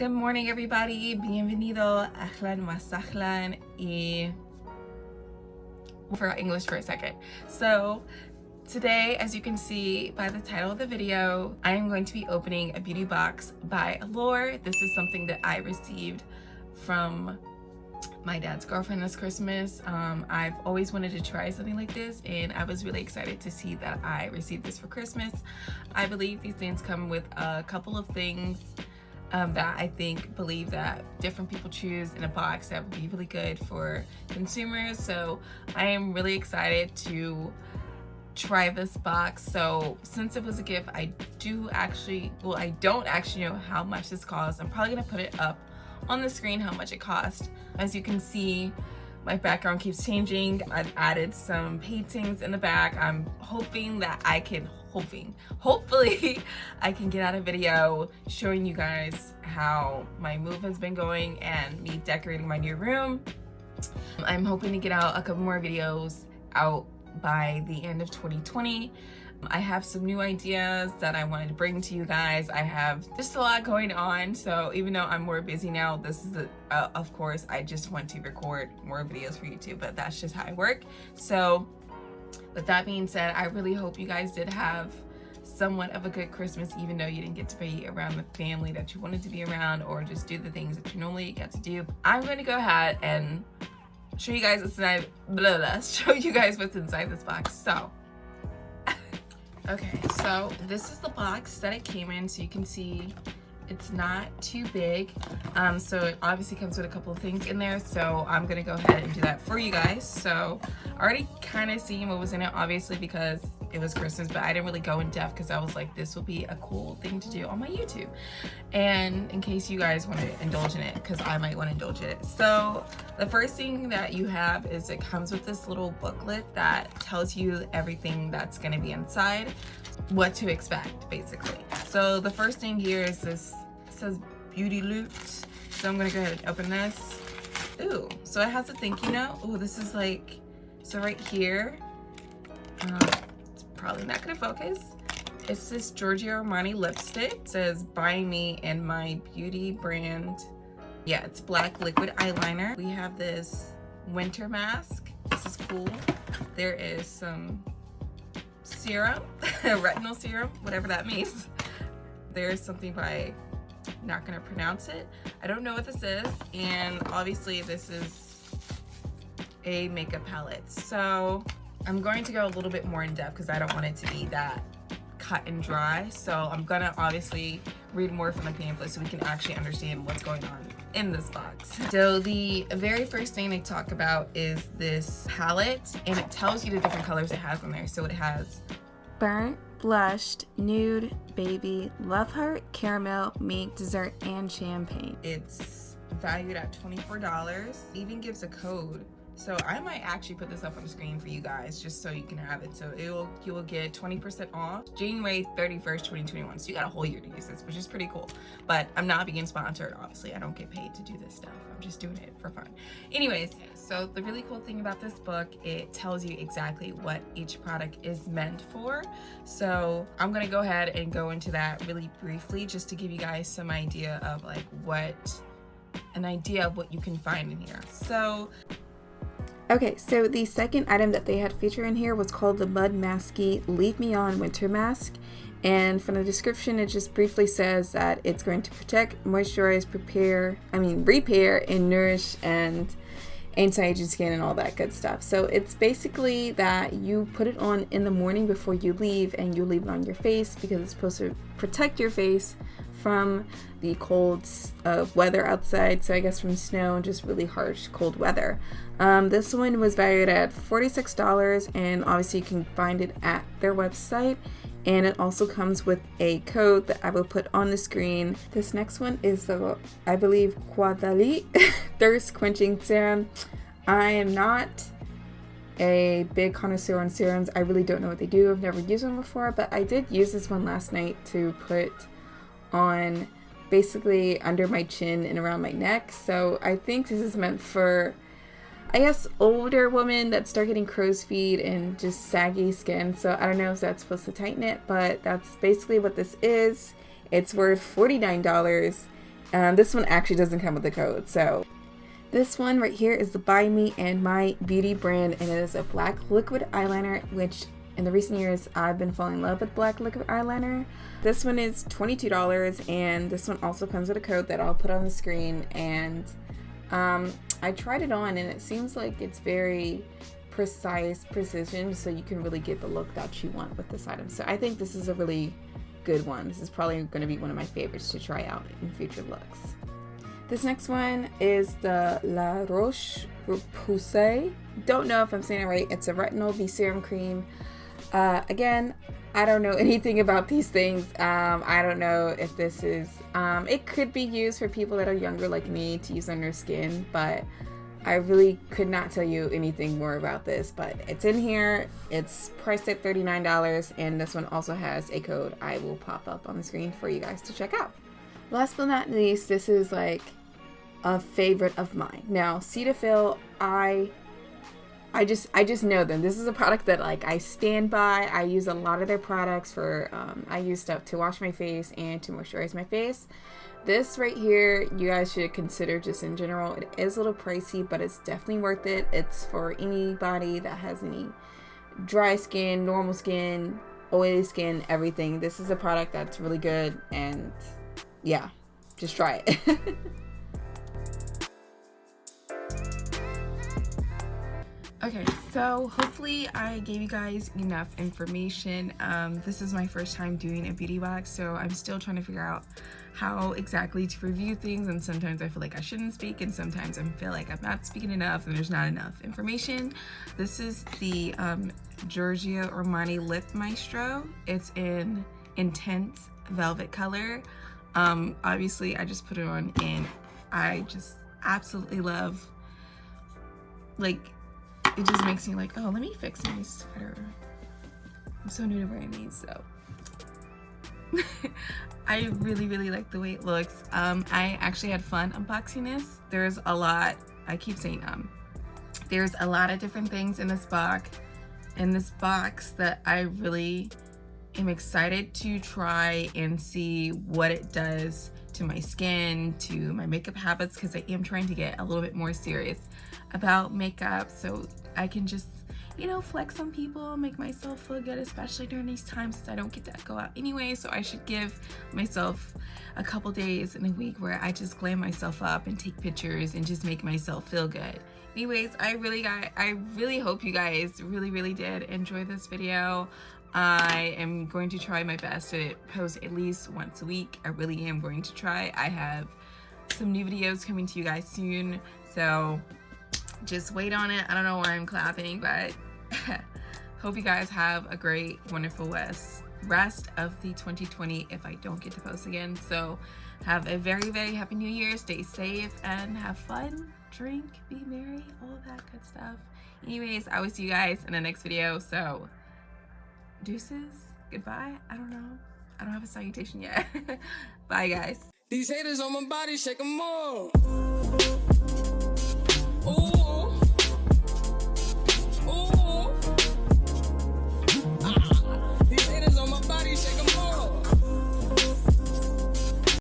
Good morning, everybody. Bienvenido, ahlan wa sahlan, y I forgot English for a second. So today, as you can see by the title of the video, I am going to be opening a beauty box by Allure. This is something that I received from my dad's girlfriend this Christmas. I've always wanted to try something like this, and I was really excited to see that I received this for Christmas. I believe these things come with a couple of things that I believe that different people choose in a box that would be really good for consumers. So I am really excited to try this box. So since it was a gift, I don't actually know how much this costs. I'm probably gonna put it up on the screen how much it cost. As you can see, my background keeps changing. I've added some paintings in the back. I'm hoping that I can hopefully I can get out a video showing you guys how my move has been going and me decorating my new room. I'm hoping to get out a couple more videos out by the end of 2020. I have some new ideas that I wanted to bring to you guys. I have just a lot going on, so even though I'm more busy now, this is of course I just want to record more videos for YouTube, but that's just how I work. So with that being said, I really hope you guys did have somewhat of a good Christmas, even though you didn't get to be around the family that you wanted to be around or just do the things that you normally get to do. I'm going to go ahead and show you guys what's inside, show you guys what's inside this box. So okay, so this is the box that it came in. So you can see it's not too big. So it obviously comes with a couple of things in there. So I'm gonna go ahead and do that for you guys. So I already kind of seen what was in it, obviously, because it was Christmas, but I didn't really go in depth because I was like, this will be a cool thing to do on my YouTube. And in case you guys want to indulge in it, because I might want to indulge in it. So the first thing that you have is it comes with this little booklet that tells you everything that's going to be inside, what to expect, basically. So the first thing here is this, it says beauty loot. So I'm going to go ahead and open this. Ooh, so it has a thank you note. Oh, this is like, so right here, it's probably not going to focus. It's this Giorgio Armani lipstick. It says buy me and my beauty brand. Yeah, it's black liquid eyeliner. We have this winter mask. This is cool. There is some serum, retinal serum, whatever that means. There's something by, not gonna pronounce it. I don't know what this is. And obviously this is a makeup palette. So I'm going to go a little bit more in depth because I don't want it to be that cut and dry. So I'm gonna obviously read more from the pamphlet so we can actually understand what's going on in this box. So the very first thing they talk about is this palette, and it tells you the different colors it has in there. So it has burnt, blushed, nude, baby, love heart, caramel, mink, dessert, and champagne. It's valued at $24. Even gives a code. So I might actually put this up on the screen for you guys just so you can have it. So you will get 20% off January 31st, 2021. So you got a whole year to use this, which is pretty cool. But I'm not being sponsored, obviously. I don't get paid to do this stuff. I'm just doing it for fun. Anyways, so the really cool thing about this book, it tells you exactly what each product is meant for. So I'm gonna go ahead and go into that really briefly just to give you guys some idea of like an idea of what you can find in here. So okay, so the second item that they had featured in here was called the Mud Masky Leave Me On Winter Mask. And from the description, it just briefly says that it's going to protect, moisturize, repair, and nourish, and anti-aging skin and all that good stuff. So it's basically that you put it on in the morning before you leave, and you leave it on your face because it's supposed to protect your face from the cold weather outside. So I guess from snow and just really harsh cold weather. This one was valued at $46, and obviously you can find it at their website. And it also comes with a code that I will put on the screen. This next one is the, I believe, Quaterly Thirst Quenching Serum. I am not a big connoisseur on serums. I really don't know what they do. I've never used one before, but I did use this one last night to put on basically under my chin and around my neck. So I think this is meant for, I guess, older women that start getting crow's feet and just saggy skin. So I don't know if that's supposed to tighten it, but that's basically what this is. It's worth $49, This one actually doesn't come with a code. So this one right here is the By Me and My Beauty brand, and it is a black liquid eyeliner, which in the recent years I've been falling in love with black liquid eyeliner. This one is $22, and this one also comes with a code that I'll put on the screen. And I tried it on, and it seems like it's very precision, so you can really get the look that you want with this item. So I think this is a really good one. This is probably going to be one of my favorites to try out in future looks. This next one is the La Roche-Posay. Don't know if I'm saying it right. It's a Retinal B Serum Cream. Again, I don't know anything about these things. I don't know if this is, it could be used for people that are younger like me to use on their skin, but I really could not tell you anything more about this. But it's in here. It's priced at $39, and this one also has a code I will pop up on the screen for you guys to check out. Last but not least, this is like a favorite of mine. Now, Cetaphil, I just know them. This is a product that like I stand by. I use a lot of their products for, I use stuff to wash my face and to moisturize my face. This right here, you guys should consider just in general. It is a little pricey, but it's definitely worth it. It's for anybody that has any dry skin, normal skin, oily skin, everything. This is a product that's really good, and yeah, just try it. Okay, so hopefully I gave you guys enough information. This is my first time doing a beauty box, so I'm still trying to figure out how exactly to review things, and sometimes I feel like I shouldn't speak, and sometimes I feel like I'm not speaking enough and there's not enough information. This is the Giorgio Armani Lip Maestro. It's in Intense Velvet color. Obviously I just put it on and I just absolutely love, like, it just makes me like, oh, let me fix my sweater. I'm so new to wearing these, so. I really like the way it looks. I actually had fun unboxing this. There's a lot, I keep saying there's a lot of different things in this box that I really am excited to try and see what it does to my skin, to my makeup habits, because I am trying to get a little bit more serious about makeup so I can just, you know, flex on people, make myself feel good, especially during these times since I don't get to go out anyway. So I should give myself a couple days in a week where I just glam myself up and take pictures and just make myself feel good. Anyways, I really hope you guys really did enjoy this video. I am going to try my best to post at least once a week. I really am going to try. I have some new videos coming to you guys soon, so just wait on it. I don't know why I'm clapping, but hope you guys have a great, wonderful rest of the 2020 if I don't get to post again. So have a very happy new year. Stay safe and have fun. Drink, be merry, all of that good stuff. Anyways, I will see you guys in the next video. So deuces, goodbye. I don't know. I don't have a salutation yet. Bye, guys. These haters on my body, shake them all. Ooh.